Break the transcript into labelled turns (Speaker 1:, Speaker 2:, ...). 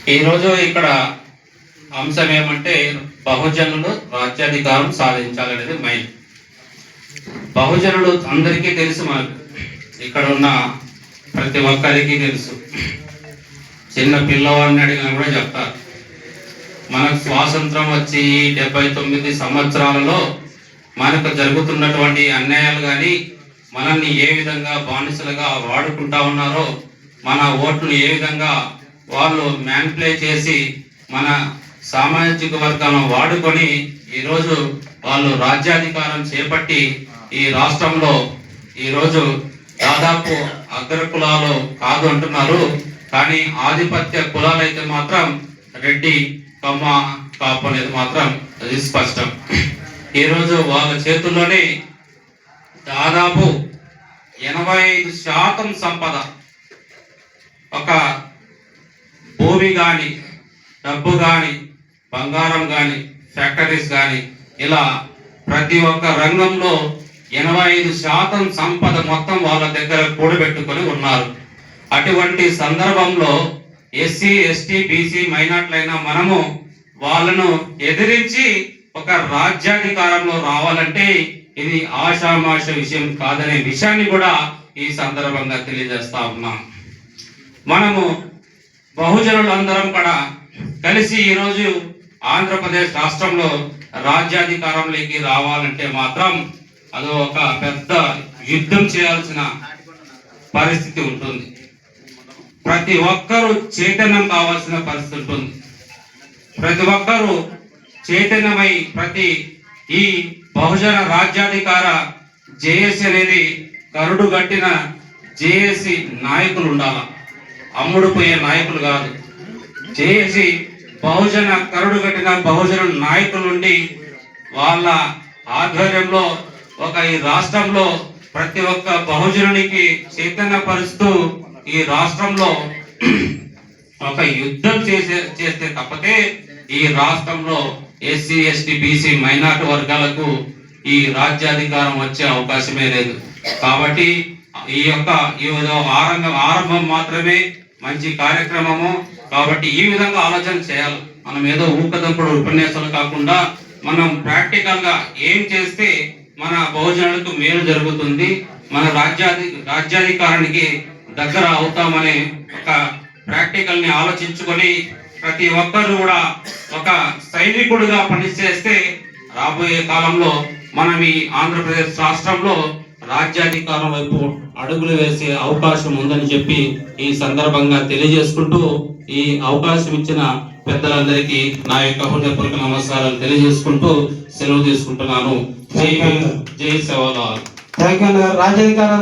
Speaker 1: ఈరోజు ఇక్కడ అంశం ఏమంటే బహుజనులు రాజ్యాధికారం సాధించాలనేది మెయిన్. బహుజనులు అందరికీ తెలుసు, మనకు ఇక్కడ ఉన్న ప్రతి ఒక్కరికి తెలుసు. చిన్న పిల్లవాడిని అడిగినా కూడా చెప్తారు. మనకు స్వాతంత్రం వచ్చి 79 సంవత్సరాలలో మనకు జరుగుతున్నటువంటి అన్యాయాలు కానీ, మనల్ని ఏ విధంగా బానిసలుగా వాడుకుంటా ఉన్నారో, మన ఓట్లను ఏ విధంగా వాళ్ళు మ్యానిపులేట్ చేసి మన సామాజిక వర్గాలను వాడుకొని ఈరోజు వాళ్ళు రాజ్యాధికారం చేపట్టి ఈ రాష్ట్రంలో ఈరోజు దాదాపు అగ్ర కులాలు కాదు అంటున్నారు, కానీ ఆధిపత్య కులాలు అయితే మాత్రం రెడ్డి, కమ్మ, కాపు అనేది మాత్రం అది స్పష్టం. ఈరోజు వాళ్ళ చేతుల్లోనే దాదాపు 85% సంపద, ఒక భూమి కానీ, డబ్బు కానీ, బంగారం కానీ, ఫ్యాక్టరీస్ కానీ, ఇలా ప్రతి ఒక్క రంగంలో 85% సంపద మొత్తం వాళ్ళ దగ్గర కూడబెట్టుకొని ఉన్నారు. అటువంటి సందర్భంలో ఎస్సీ, ఎస్టీ, బీసీ, మైనార్టీలైన మనము వాళ్ళను ఎదిరించి ఒక రాజ్యాధికారంలో రావాలంటే ఇది ఆషామాష విషయం కాదనే విషయాన్ని కూడా ఈ సందర్భంగా తెలియజేస్తా ఉన్నాం. మనము బహుజనులందరం కూడా కలిసి ఈరోజు ఆంధ్రప్రదేశ్ రాష్ట్రంలో రాజ్యాధికారంలోకి రావాలంటే మాత్రం అది ఒక పెద్ద యుద్ధం చేయాల్సిన పరిస్థితి ఉంటుంది. ప్రతి ఒక్కరూ చైతన్యం కావాల్సిన పరిస్థితి ఉంటుంది. ప్రతి ఒక్కరూ చైతన్యమై ఈ బహుజన రాజ్యాధికార జేఏసీ అనేది కరుడు గట్టిన జేఏసీ నాయకులు ఉండాల, అమ్ముడు పోయే నాయకులు కాదు. జేఏసీ బహుజన కరుడు గట్టిన బహుజన నాయకులు ఉండి వాళ్ళ ఆధ్వర్యంలో ఈ రాష్ట్రంలో ప్రతి ఒక్క బహుజనునికి చైతన్యపరుస్తూ ఈ రాష్ట్రంలో ఒక యుద్ధం చేస్తే తప్పితే ఈ రాష్ట్రంలో ఎస్సీ, ఎస్టీ, బీసీ, మైనార్టీ వర్గాలకు ఈ రాజ్యాధికారం వచ్చే అవకాశమే లేదు. కాబట్టి ఈ ఆరంభం మాత్రమే మంచి కార్యక్రమము. కాబట్టి ఈ విధంగా ఆలోచన చేయాలి. మనం ఏదో ఊకదంపుడు ఉపన్యాసాలు కాకుండా మనం ప్రాక్టికల్ గా ఏం చేస్తే మన బహుజనులకు మేలు జరుగుతుంది, మన రాజ్యాధికారానికి దగ్గర అవుతామనే ఒక ప్రాక్టికల్ ని ఆలోచించుకొని ప్రతి ఒక్కరు కూడా ఒక సైనికుడిగా పనిచేస్తే రాబోయే కాలంలో మనం ఈ ఆంధ్రప్రదేశ్ రాష్ట్రంలో రాజ్యాధికారం వైపు అడుగులు వేసే అవకాశం ఉందని చెప్పి ఈ సందర్భంగా తెలియజేసుకుంటూ, ఈ అవకాశం ఇచ్చిన పెద్దలందరికీ నా యొక్క హృదయపూర్వక నమస్కారాలు తెలియజేసుకుంటూ సెలవు తీసుకుంటున్నాను. జై సేవలాల్.
Speaker 2: రాజ్యాధికారం